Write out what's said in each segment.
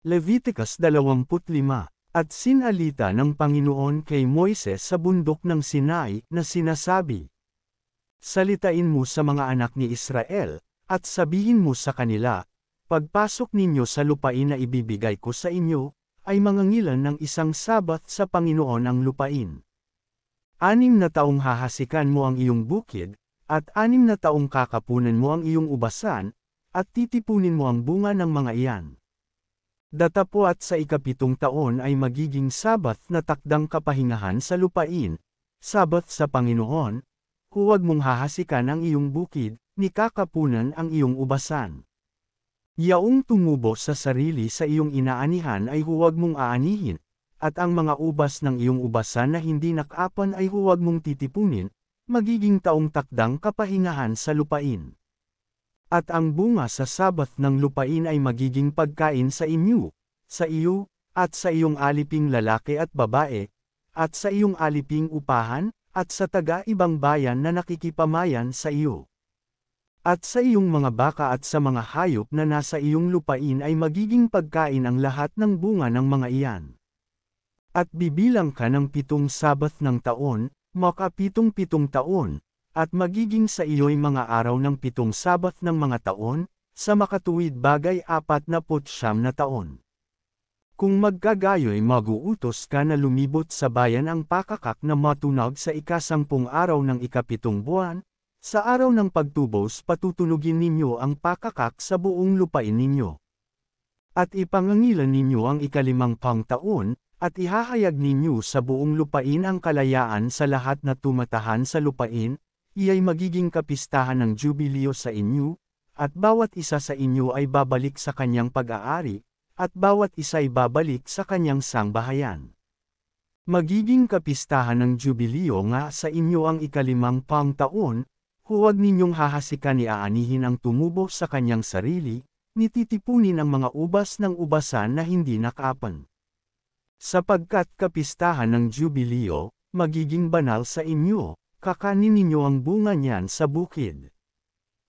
Leviticus 25. At sinalita ng Panginoon kay Moises sa bundok ng Sinai na sinasabi, salitain mo sa mga anak ni Israel, at sabihin mo sa kanila, pagpasok ninyo sa lupain na ibibigay ko sa inyo, ay mangangilan ng isang Sabat sa Panginoon ang lupain. 6 na taong hahasikan mo ang iyong bukid, at 6 na taong kakapunan mo ang iyong ubasan, at titipunin mo ang bunga ng mga iyan. Datapwat sa 7 taon ay magiging Sabat na takdang kapahingahan sa lupain, Sabat sa Panginoon, huwag mong hahasikan ang iyong bukid, ni kakapunan ang iyong ubasan. Yaong tumubo sa sarili sa iyong inaanihan ay huwag mong aanihin, at ang mga ubas ng iyong ubasan na hindi nakaapan ay huwag mong titipunin, magiging taong takdang kapahingahan sa lupain. At ang bunga sa Sabat ng lupain ay magiging pagkain sa inyo, sa iyo, at sa iyong aliping lalaki at babae, at sa iyong aliping upahan, at sa taga-ibang bayan na nakikipamayan sa iyo. At sa iyong mga baka at sa mga hayop na nasa iyong lupain ay magiging pagkain ang lahat ng bunga ng mga iyan. At bibilang ka ng 7 Sabat ng taon, maka 7 taon, at magiging sa iyo'y mga araw ng 7 Sabat ng mga taon, sa makatuwid bagay 49 na taon. Kung magkagayo'y mag-uutos ka na lumibot sa bayan ang pakakak na matunog sa 10 araw ng 7 buwan, sa araw ng pagtubos patutunugin ninyo ang pakakak sa buong lupain ninyo. At ipangangilan ninyo ang 5 taon, at ihahayag ninyo sa buong lupain ang kalayaan sa lahat na tumatahan sa lupain, iya'y magiging kapistahan ng jubileo sa inyo, at bawat isa sa inyo ay babalik sa kanyang pag-aari, at bawat isa'y babalik sa kanyang sangbahayan. Magiging kapistahan ng jubileo nga sa inyo ang 5 taon, huwag ninyong hahasikan ni aanihin ang tumubo sa kanyang sarili, ni titipunin ang mga ubas ng ubasan na hindi nakaapan. Sapagkat kapistahan ng jubileo, magiging banal sa inyo, kakanin ninyo ang bunga niyan sa bukid.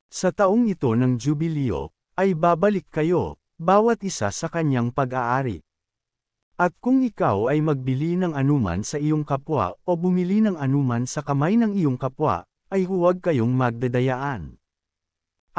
Sa taong ito ng jubileo, ay babalik kayo, bawat isa sa kanyang pag-aari. At kung ikaw ay magbili ng anuman sa iyong kapwa o bumili ng anuman sa kamay ng iyong kapwa, ay huwag kayong magdadayaan.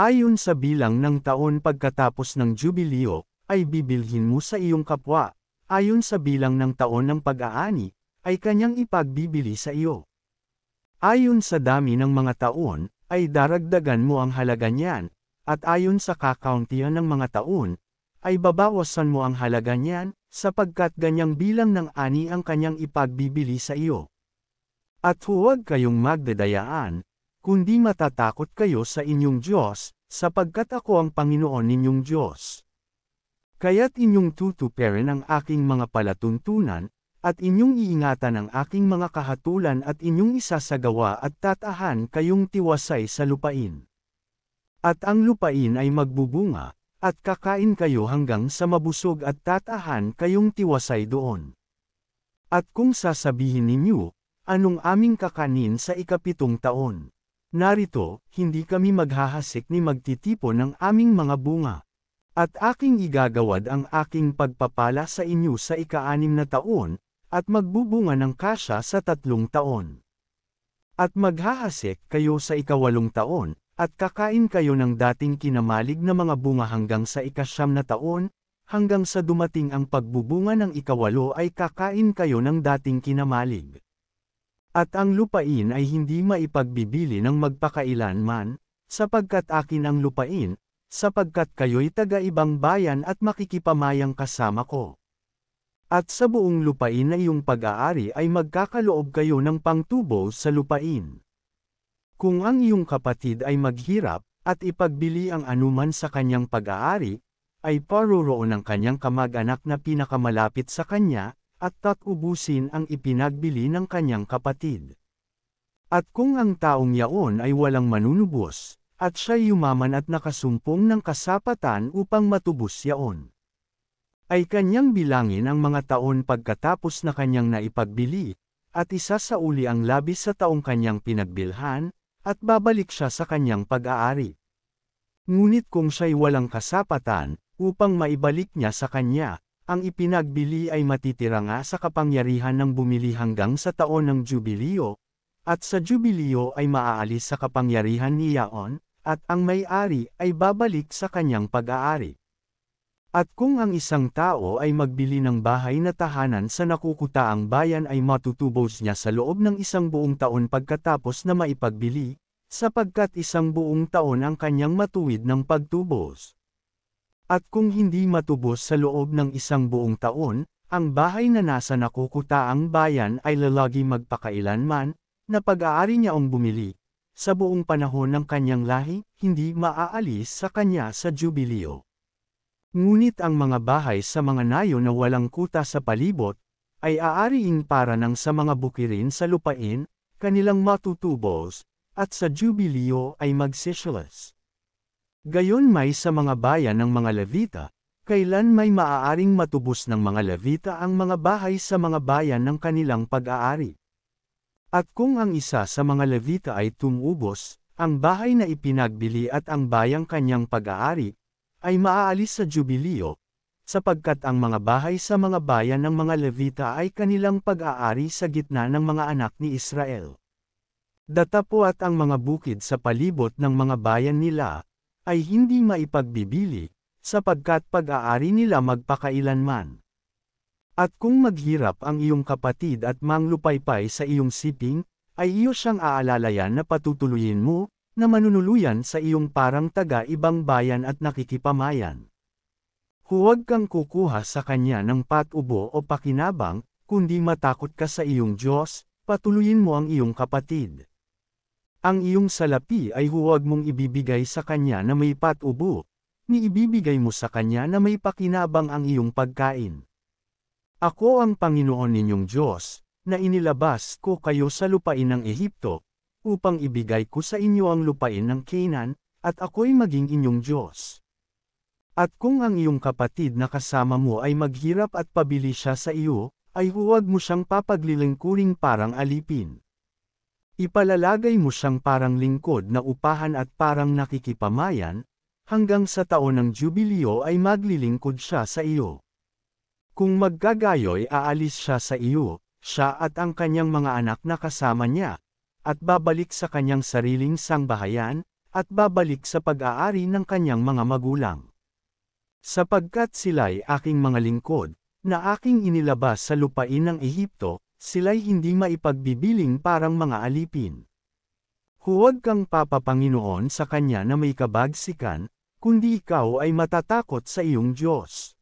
Ayon sa bilang ng taon pagkatapos ng jubileo, ay bibilhin mo sa iyong kapwa, ayon sa bilang ng taon ng pag-aani, ay kanyang ipagbibili sa iyo. Ayon sa dami ng mga taon, ay daragdagan mo ang halaga niyan, at ayon sa kakauntihan ng mga taon, ay babawasan mo ang halaga niyan, sapagkat ganyang bilang ng ani ang kanyang ipagbibili sa iyo. At huwag kayong magdadayaan, kundi matatakot kayo sa inyong Diyos, sapagkat ako ang Panginoon ninyong Diyos. Kaya't inyong tutuparin ang aking mga palatuntunan, at inyong iingatan ang aking mga kahatulan at inyong isasagawa at tatahan kayong tiwasay sa lupain. At ang lupain ay magbubunga, at kakain kayo hanggang sa mabusog at tatahan kayong tiwasay doon. At kung sasabihin ninyo, anong aming kakanin sa 7 taon? Narito, hindi kami maghahasik ni magtitipon ng aming mga bunga. At aking igagawad ang aking pagpapala sa inyo sa 6 na taon, at magbubunga ng kasya sa 3 taon. At maghahasik kayo sa 8 taon, at kakain kayo ng dating kinamalig na mga bunga hanggang sa 9 na taon, hanggang sa dumating ang pagbubunga ng 8 ay kakain kayo ng dating kinamalig. At ang lupain ay hindi maipagbibili ng magpakailanman, sapagkat akin ang lupain, sapagkat kayo'y taga-ibang bayan at makikipamayang kasama ko. At sa buong lupain na iyong pag-aari ay magkakaloob kayo ng pangtubo sa lupain. Kung ang iyong kapatid ay maghirap, at ipagbili ang anuman sa kanyang pag-aari, ay paroroon ng kanyang kamag-anak na pinakamalapit sa kanya, at tatubusin ang ipinagbili ng kanyang kapatid. At kung ang taong yaon ay walang manunubos, at siya yumaman at nakasumpong ng kasapatan upang matubos yaon, ay kanyang bilangin ang mga taon pagkatapos na kanyang naipagbili, at isasauli ang labis sa taong kanyang pinagbilhan, at babalik siya sa kanyang pag-aari. Ngunit kung siya'y walang kasapatan, upang maibalik niya sa kanya. Ang ipinagbili ay matitira nga sa kapangyarihan ng bumili hanggang sa taon ng Jubileo, at sa Jubileo ay maaalis sa kapangyarihan ni Yaon, at ang may-ari ay babalik sa kanyang pag-aari. At kung ang isang tao ay magbili ng bahay na tahanan sa nakukutaang bayan ay matutubos niya sa loob ng isang buong taon pagkatapos na maipagbili, sapagkat isang buong taon ang kanyang matuwid ng pagtubos. At kung hindi matubos sa loob ng isang buong taon, ang bahay na nasa nakukutaang bayan ay lalagi magpakailanman, na pag-aari niya ang bumili. Sa buong panahon ng kanyang lahi, hindi maaalis sa kanya sa Jubileo. Ngunit ang mga bahay sa mga nayo na walang kuta sa palibot, ay aariing para ng sa mga bukirin sa lupain, kanilang matutubos, at sa Jubileo ay magsisyalas. Gayon may sa mga bayan ng mga Levita, kailan may maaaring matubos ng mga Levita ang mga bahay sa mga bayan ng kanilang pag-aari. At kung ang isa sa mga Levita ay tumubos, ang bahay na ipinagbili at ang bayang kanyang pag-aari, ay maaalis sa Jubileo, sapagkat ang mga bahay sa mga bayan ng mga Levita ay kanilang pag-aari sa gitna ng mga anak ni Israel. Datapwat ang mga bukid sa palibot ng mga bayan nila, ay hindi maipagbibili, sapagkat pag-aari nila magpakailanman. At kung maghirap ang iyong kapatid at manglupaypay sa iyong siping, ay iyo siyang aalalayan na patutuluyin mo, na manunuluyan sa iyong parang taga-ibang bayan at nakikipamayan. Huwag kang kukuha sa kanya ng patubo o pakinabang, kundi matakot ka sa iyong Diyos, patuluyin mo ang iyong kapatid. Ang iyong salapi ay huwag mong ibibigay sa kanya na may patubo, ni ibibigay mo sa kanya na may pakinabang ang iyong pagkain. Ako ang Panginoon ninyong Diyos, na inilabas ko kayo sa lupain ng Ehipto, upang ibigay ko sa inyo ang lupain ng Canaan, at ako'y maging inyong Diyos. At kung ang iyong kapatid na kasama mo ay maghirap at pabili siya sa iyo, ay huwag mo siyang papaglilingkuring parang alipin. Ipalalagay mo siyang parang lingkod na upahan at parang nakikipamayan, hanggang sa taon ng Jubileo ay maglilingkod siya sa iyo. Kung maggagayoy aalis siya sa iyo, siya at ang kanyang mga anak na kasama niya, at babalik sa kanyang sariling sangbahayan, at babalik sa pag-aari ng kanyang mga magulang. Sapagkat sila'y aking mga lingkod, na aking inilabas sa lupain ng Ehipto, sila'y hindi maipagbibiling parang mga alipin. Huwag kang papapanginoon sa kanya na may kabagsikan, kundi ikaw ay matatakot sa iyong Diyos.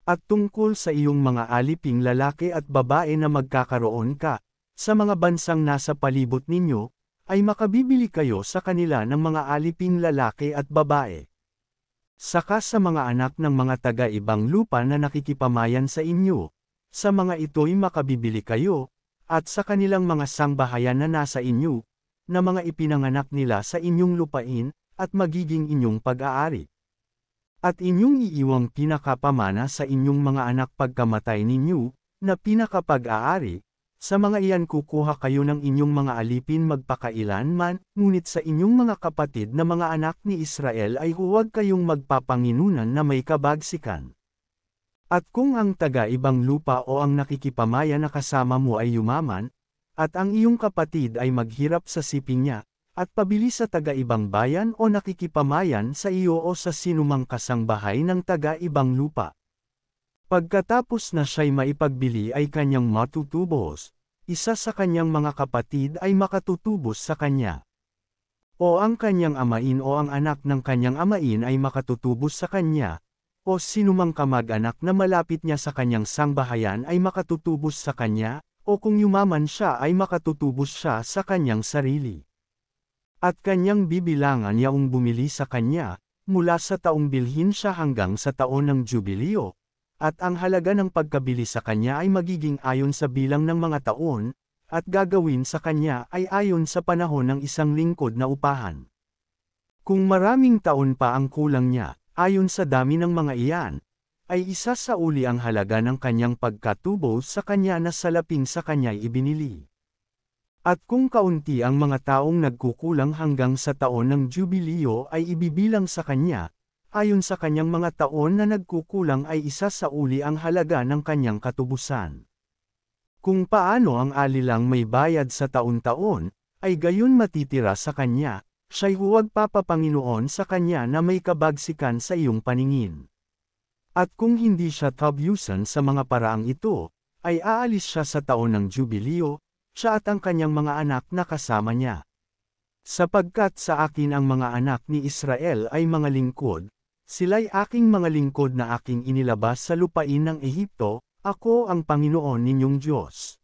At tungkol sa iyong mga aliping lalaki at babae na magkakaroon ka, sa mga bansang nasa palibot ninyo, ay makabibili kayo sa kanila ng mga aliping lalaki at babae. Saka sa mga anak ng mga taga-ibang lupa na nakikipamayan sa inyo, sa mga ito'y makabibili kayo, at sa kanilang mga sangbahayan na nasa inyo, na mga ipinanganak nila sa inyong lupain, at magiging inyong pag-aari. At inyong iiwang pinakapamana sa inyong mga anak pagkamatay ninyo, na pinakapag-aari, sa mga iyan kukuha kayo ng inyong mga alipin magpakailanman, ngunit sa inyong mga kapatid na mga anak ni Israel ay huwag kayong magpapanginunan na may kabagsikan. At kung ang taga-ibang lupa o ang nakikipamaya na kasama mo ay yumaman, at ang iyong kapatid ay maghirap sa siping niya, at pabili sa taga-ibang bayan o nakikipamayan sa iyo o sa sinumang kasangbahay ng taga-ibang lupa. Pagkatapos na siya'y maipagbili ay kanyang matutubos, isa sa kanyang mga kapatid ay makatutubos sa kanya. O ang kanyang amain o ang anak ng kanyang amain ay makatutubos sa kanya, o sinumang kamag-anak na malapit niya sa kanyang sangbahayan ay makatutubos sa kanya, o kung yumaman siya ay makatutubos siya sa kanyang sarili. At kanyang bibilangan yaong bumili sa kanya, mula sa taong bilhin siya hanggang sa taon ng Jubileo, at ang halaga ng pagkabili sa kanya ay magiging ayon sa bilang ng mga taon, at gagawin sa kanya ay ayon sa panahon ng isang lingkod na upahan. Kung maraming taon pa ang kulang niya, ayon sa dami ng mga iyan, ay isa sa uli ang halaga ng kanyang pagkatubo sa kanya na salaping sa kanya'y ibinili. At kung kaunti ang mga taong nagkukulang hanggang sa taon ng Jubileo ay ibibilang sa kanya, ayon sa kanyang mga taon na nagkukulang ay isa sa uli ang halaga ng kanyang katubusan. Kung paano ang alilang may bayad sa taon-taon, ay gayon matitira sa kanya, siya'y huwag papapanginoon sa kanya na may kabagsikan sa iyong paningin. At kung hindi siya tabyusan sa mga paraang ito, ay aalis siya sa taon ng Jubileo, siya at ang kanyang mga anak na kasama niya. Sapagkat sa akin ang mga anak ni Israel ay mga lingkod, sila'y aking mga lingkod na aking inilabas sa lupain ng Ehipto, ako ang Panginoon ninyong Diyos.